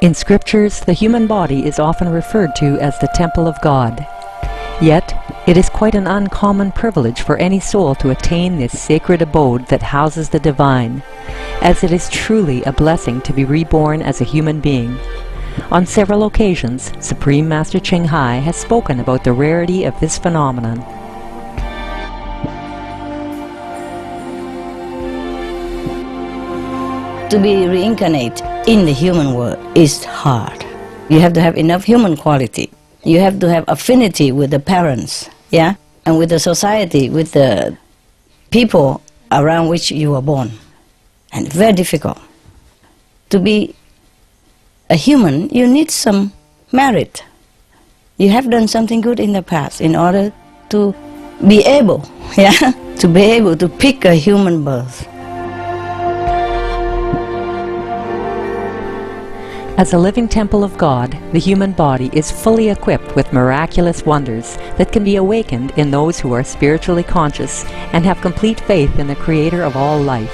In scriptures, the human body is often referred to as the temple of God. Yet, it is quite an uncommon privilege for any soul to attain this sacred abode that houses the divine, as it is truly a blessing to be reborn as a human being. On several occasions, Supreme Master Ching Hai has spoken about the rarity of this phenomenon. To be reincarnated in the human world is hard. You have to have enough human quality. You have to have affinity with the parents, yeah, and with the society, with the people around which you were born. And very difficult. To be a human, you need some merit. You have done something good in the past in order to be able, yeah, to be able to pick a human birth. As a living temple of God, the human body is fully equipped with miraculous wonders that can be awakened in those who are spiritually conscious and have complete faith in the Creator of all life.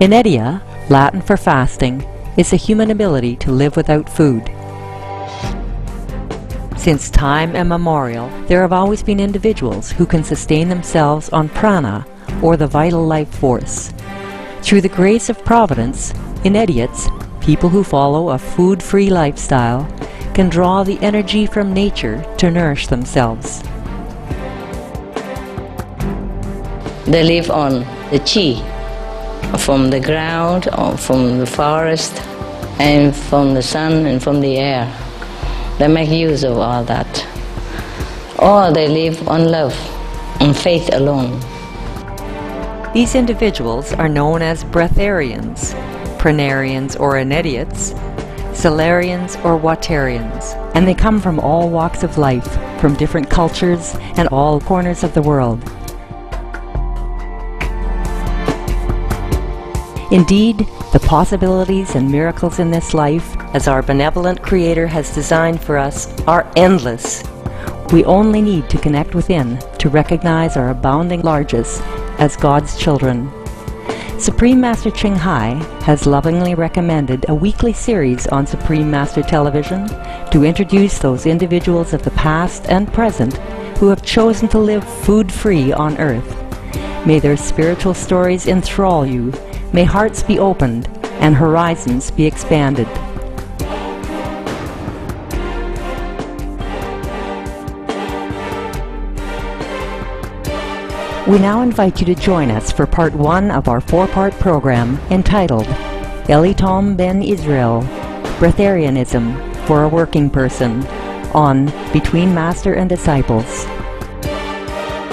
Inedia, Latin for fasting, is a human ability to live without food. Since time immemorial, there have always been individuals who can sustain themselves on prana, or the vital life force. Through the grace of Providence, Inediates, people who follow a food-free lifestyle, can draw the energy from nature to nourish themselves. They live on the chi, from the ground, or from the forest, and from the sun and from the air. They make use of all that. Or they live on love, on faith alone. These individuals are known as breatharians, pranarians or Inediates, solarians or Udaratarians, and they come from all walks of life, from different cultures and all corners of the world. Indeed, the possibilities and miracles in this life, as our benevolent Creator has designed for us, are endless. We only need to connect within to recognize our abounding largesse as God's children. Supreme Master Ching Hai has lovingly recommended a weekly series on Supreme Master Television to introduce those individuals of the past and present who have chosen to live food-free on earth. May their spiritual stories enthrall you. May hearts be opened and horizons be expanded. We now invite you to join us for part 1 of our 4-part program entitled Elitom ben Israel, Breatharianism for a Working Person, on Between Master and Disciples.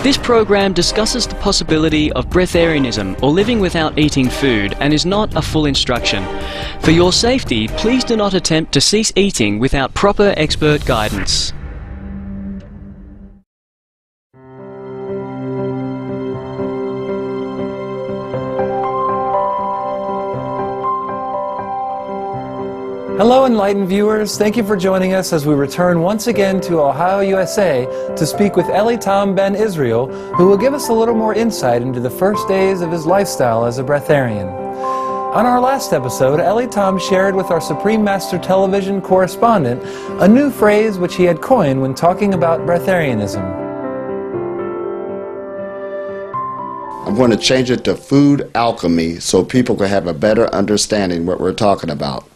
This program discusses the possibility of breatharianism, or living without eating food, and is not a full instruction. For your safety, please do not attempt to cease eating without proper expert guidance. Hello enlightened viewers, thank you for joining us as we return once again to Ohio, USA to speak with Elitom ben Israel, who will give us a little more insight into the first days of his lifestyle as a breatharian. On our last episode, Elitom shared with our Supreme Master Television correspondent a new phrase which he had coined when talking about breatharianism. I'm going to change it to food alchemy so people can have a better understanding what we're talking about.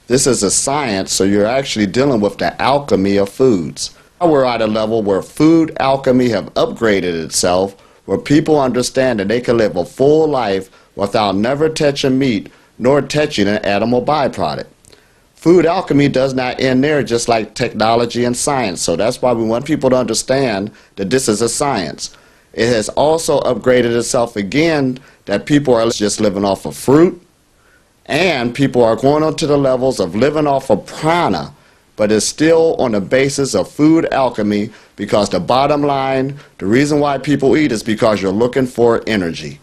This is a science, so you're actually dealing with the alchemy of foods. Now we're at a level where food alchemy have upgraded itself, where people understand that they can live a full life without never touching meat nor touching an animal byproduct. Food alchemy does not end there, just like technology and science, so that's why we want people to understand that this is a science. It has also upgraded itself again, that people are just living off of fruit, and people are going on to the levels of living off of prana, but it's still on the basis of food alchemy, because the bottom line, the reason why people eat is because you're looking for energy.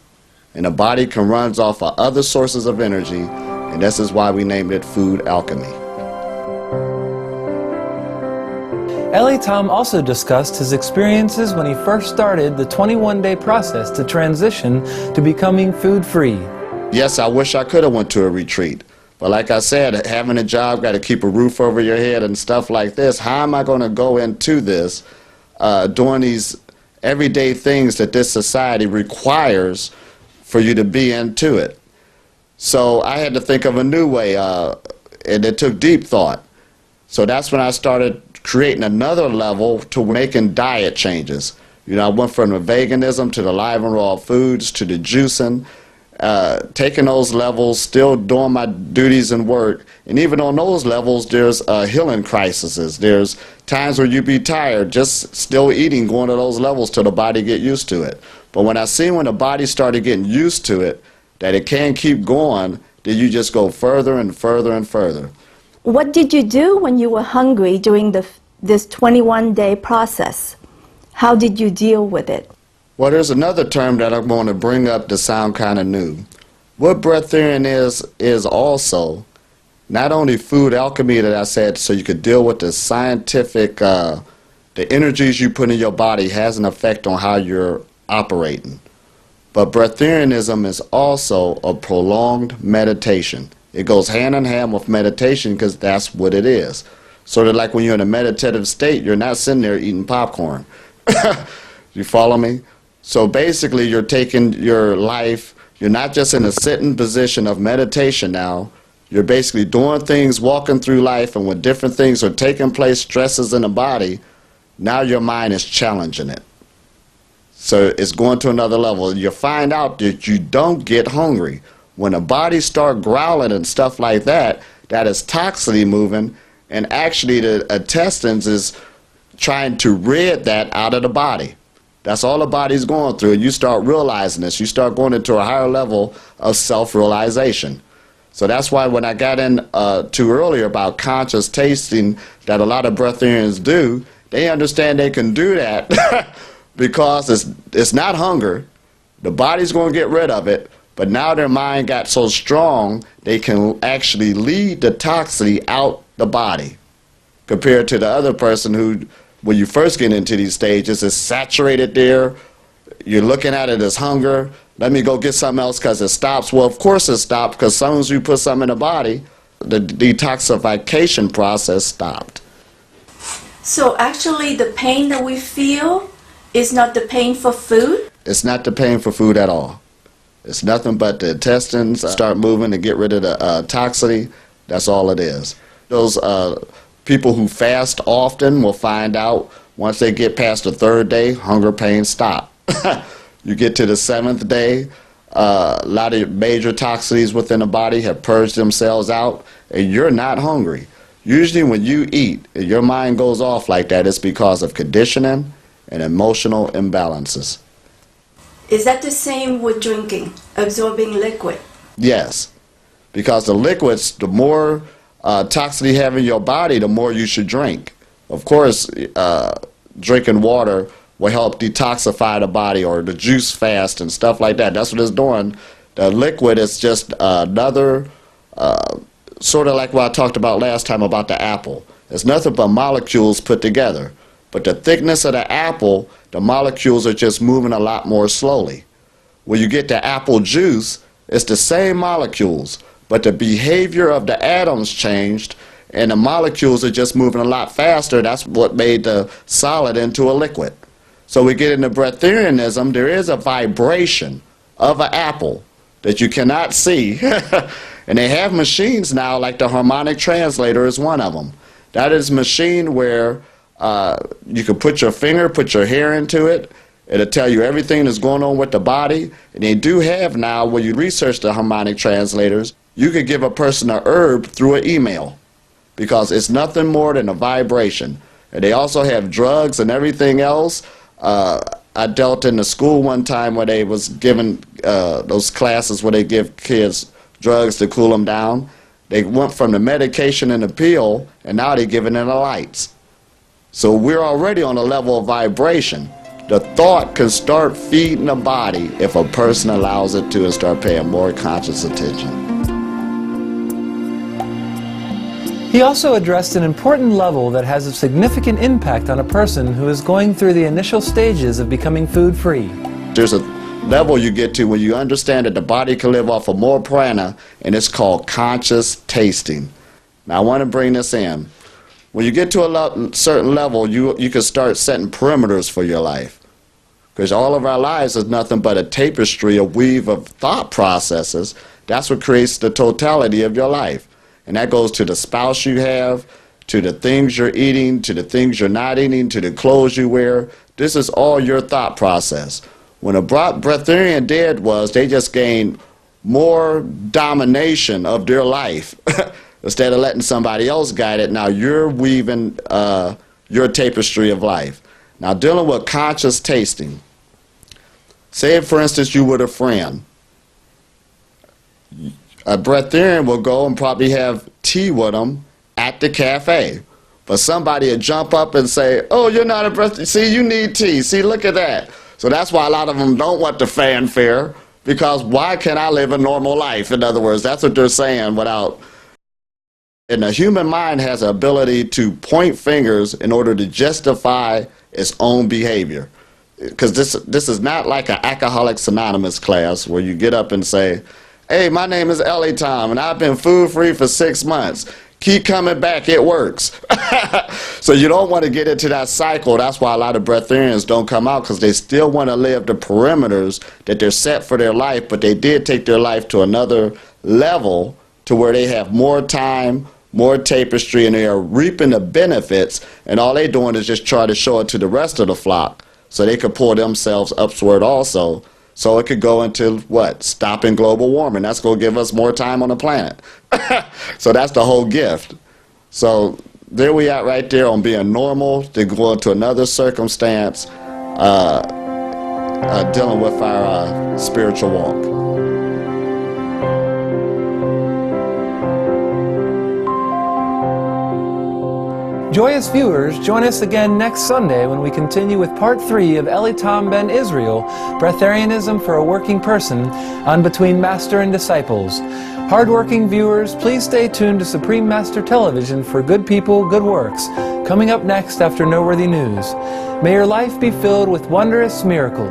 And the body can run off of other sources of energy, and this is why we named it food alchemy. Elitom also discussed his experiences when he first started the 21-day process to transition to becoming food-free. Yes, I wish I could have went to a retreat. But like I said, having a job, got to keep a roof over your head and stuff like this. How am I going to go into this doing these everyday things that this society requires for you to be into it? So I had to think of a new way, and it took deep thought. So that's when I started creating another level to making diet changes. You know, I went from the veganism to the live and raw foods to the juicing, taking those levels, still doing my duties and work. And even on those levels, there's healing crises. There's times where you be tired, just still eating, going to those levels till the body get used to it. But when I seen when the body started getting used to it, that it can't keep going, then you just go further and further and further. What did you do when you were hungry during this 21-day process? How did you deal with it? Well, there's another term that I'm going to bring up to sound kind of new. What breatharian is also not only food alchemy that I said, so you could deal with the scientific, the energies you put in your body has an effect on how you're operating. But breatharianism is also a prolonged meditation. It goes hand in hand with meditation because that's what it is. Sort of like when you're in a meditative state, you're not sitting there eating popcorn. You follow me? So basically you're taking your life, you're not just in a sitting position of meditation now, you're basically doing things, walking through life, and when different things are taking place, stresses in the body, now your mind is challenging it. So it's going to another level. You find out that you don't get hungry. When the body start growling and stuff like that, that is toxicity moving, and actually the intestines is trying to rid that out of the body. That's all the body's going through, and you start realizing this. You start going into a higher level of self-realization. So that's why when I got in to earlier about conscious tasting that a lot of breatharians do, they understand they can do that because it's not hunger. The body's going to get rid of it, but now their mind got so strong they can actually lead the toxicity out the body, compared to the other person who, when you first get into these stages, is saturated there. You're looking at it as hunger. Let me go get something else because it stops. Well, of course it stopped, because as soon as you put something in the body, the detoxification process stopped. So actually the pain that we feel is not the pain for food? It's not the pain for food at all. It's nothing but the intestines start moving to get rid of the toxicity. That's all it is. Those people who fast often will find out once they get past the 3rd day, hunger pains stop. You get to the 7th day, a lot of major toxicities within the body have purged themselves out, and you're not hungry. Usually when you eat, and your mind goes off like that, it's because of conditioning and emotional imbalances. Is that the same with drinking, absorbing liquid? Yes, because the liquids, the more toxicity you have in your body, the more you should drink. Of course, drinking water will help detoxify the body, or the juice fast and stuff like that. That's what it's doing. The liquid is just another, sort of like what I talked about last time about the apple. It's nothing but molecules put together. But the thickness of the apple, the molecules are just moving a lot more slowly. When you get the apple juice, it's the same molecules, but the behavior of the atoms changed, and the molecules are just moving a lot faster. That's what made the solid into a liquid. So we get into breatharianism, there is a vibration of an apple that you cannot see. And they have machines now, like the harmonic translator is one of them. That is a machine where you can put your finger, put your hair into it. It'll tell you everything that's going on with the body. And they do have now, when you research the harmonic translators, you could give a person a herb through an email, because it's nothing more than a vibration. And they also have drugs and everything else. I dealt in the school one time where they was given those classes where they give kids drugs to cool them down. They went from the medication and the pill, and now they're giving it the lights. So we're already on a level of vibration. The thought can start feeding the body if a person allows it to and start paying more conscious attention. He also addressed an important level that has a significant impact on a person who is going through the initial stages of becoming food-free. There's a level you get to when you understand that the body can live off of more prana, and it's called conscious tasting. Now I want to bring this in. When you get to a certain level, you can start setting perimeters for your life. Because all of our lives is nothing but a tapestry, a weave of thought processes. That's what creates the totality of your life. And that goes to the spouse you have, to the things you're eating, to the things you're not eating, to the clothes you wear. This is all your thought process. When a Breatharian did was they just gained more domination of their life. Instead of letting somebody else guide it, now you're weaving your tapestry of life. Now dealing with conscious tasting. Say, for instance, you with a friend. A Breatharian will go and probably have tea with them at the cafe. But somebody will jump up and say, oh, you're not a Breatharian. See, you need tea. See, look at that. So that's why a lot of them don't want the fanfare, because why can't I live a normal life? In other words, that's what they're saying without... And the human mind has the ability to point fingers in order to justify its own behavior. Because this is not like an Alcoholics Anonymous class where you get up and say, hey, my name is Elitom, and I've been food-free for 6 months. Keep coming back, it works. So you don't want to get into that cycle. That's why a lot of Breatharians don't come out, because they still want to live the perimeters that they're set for their life, but they did take their life to another level to where they have more time, more tapestry, and they are reaping the benefits, and all they're doing is just try to show it to the rest of the flock so they could pull themselves upward also. So it could go into, what? Stopping global warming. That's going to give us more time on the planet. So that's the whole gift. So there we are right there on being normal, to go into another circumstance, dealing with our spiritual walk. Joyous viewers, join us again next Sunday when we continue with Part 3 of Elitom Ben Israel, Breatharianism for a Working Person, on Between Master and Disciples. Hardworking viewers, please stay tuned to Supreme Master Television for Good People, Good Works, coming up next after Noteworthy News. May your life be filled with wondrous miracle.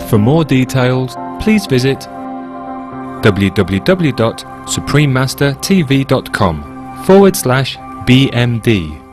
For more details, please visit www.suprememastertv.com/BMD.